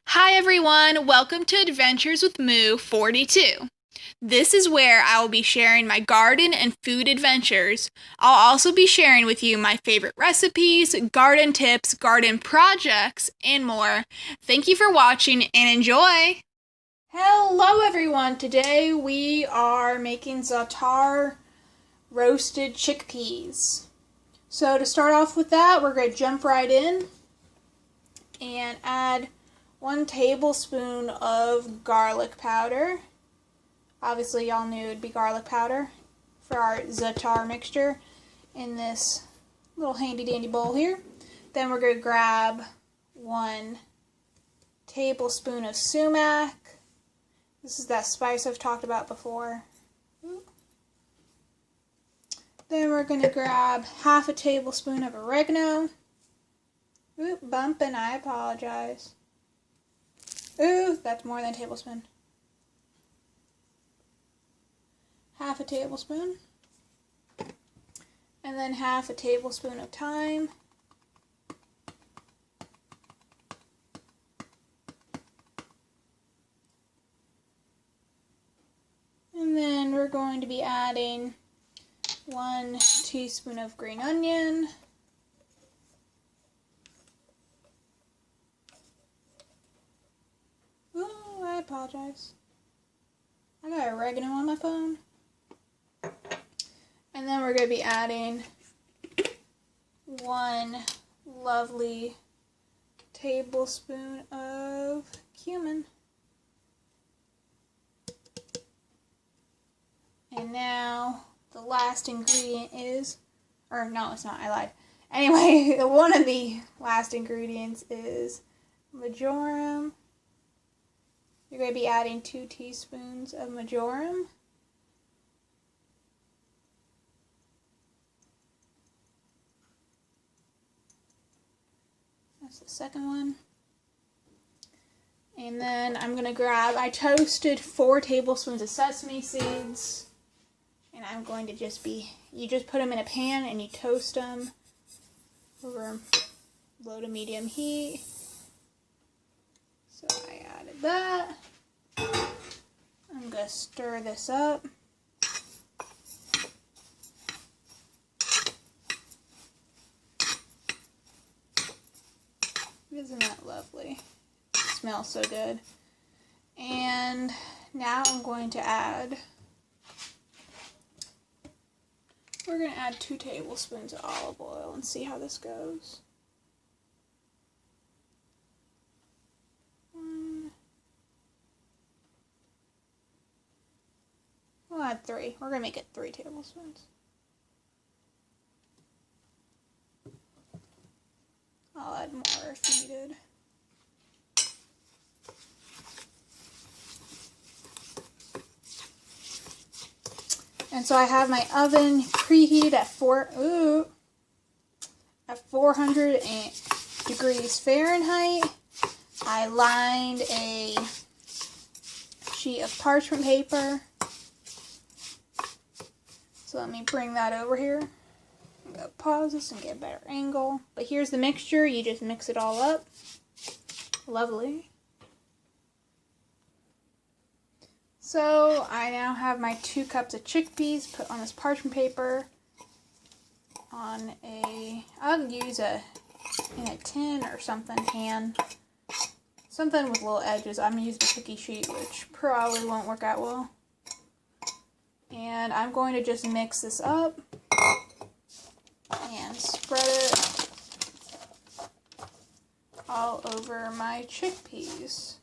Hi everyone, welcome to Adventures with Moo 42. This is where I will be sharing my garden and food adventures. I'll also be sharing with you my favorite recipes, garden tips, garden projects, and more. Thank you for watching and enjoy! Hello everyone, today we are making Za'atar roasted chickpeas. So to start off with that, we're going to jump right in and add 1 tablespoon of garlic powder. Obviously y'all knew it would be garlic powder for our Za'atar mixture in this little handy dandy bowl here. Then we're going to grab 1 tablespoon of sumac. This is that spice I've talked about before. Then we're going to grab half a tablespoon of oregano. Ooh, bumping, I apologize. Ooh, that's more than a tablespoon. Half a tablespoon. And then half a tablespoon of thyme. And then we're going to be adding 1 teaspoon of green onion. Oh, I apologize. I got oregano on my phone. And then we're going to be adding 1 lovely tablespoon of cumin. And now the last ingredient is, or no, it's not, I lied. Anyway, one of the last ingredients is marjoram. You're going to be adding 2 teaspoons of marjoram. That's the second one. And then I'm going to grab, I toasted 4 tablespoons of sesame seeds. And I'm going to you just put them in a pan and you toast them over low to medium heat. So I added that. I'm going to stir this up. Isn't that lovely? It smells so good. And now I'm going to add, we're going to add 2 tablespoons of olive oil and see how this goes. We'll add 3. We're going to make it 3 tablespoons. I'll add more if needed. And so I have my oven preheated at 400 degrees Fahrenheit. I lined a sheet of parchment paper. So let me bring that over here. I'm going to pause this and get a better angle. But here's the mixture. You just mix it all up. Lovely. So I now have my 2 cups of chickpeas put on this parchment paper. I'll use in a tin or something, pan. Something with little edges. I'm going to use a cookie sheet, which probably won't work out well. And I'm going to just mix this up and spread it all over my chickpeas.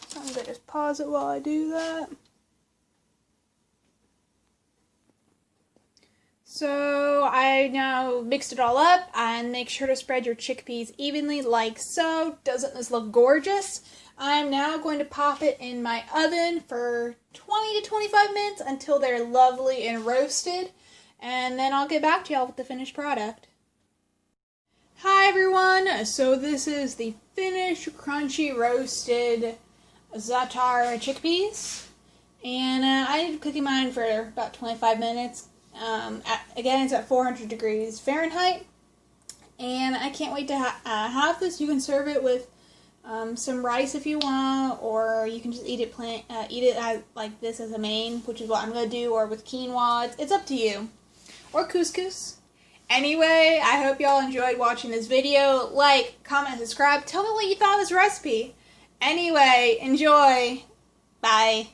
So I'm going to just pause it while I do that. So I now mixed it all up, and make sure to spread your chickpeas evenly like so. Doesn't this look gorgeous? I'm now going to pop it in my oven for 20 to 25 minutes until they're lovely and roasted, and then I'll get back to y'all with the finished product. Hi everyone, so this is the finished crunchy roasted Za'atar chickpeas, and I did cooking mine for about 25 minutes. Again, it's at 400 degrees Fahrenheit. And I can't wait to have this. You can serve it with some rice if you want, or you can just eat it like this as a main, which is what I'm going to do, or with quinoa. It's up to you. Or couscous. Anyway, I hope y'all enjoyed watching this video. Like, comment, subscribe. Tell me what you thought of this recipe. Anyway, enjoy. Bye.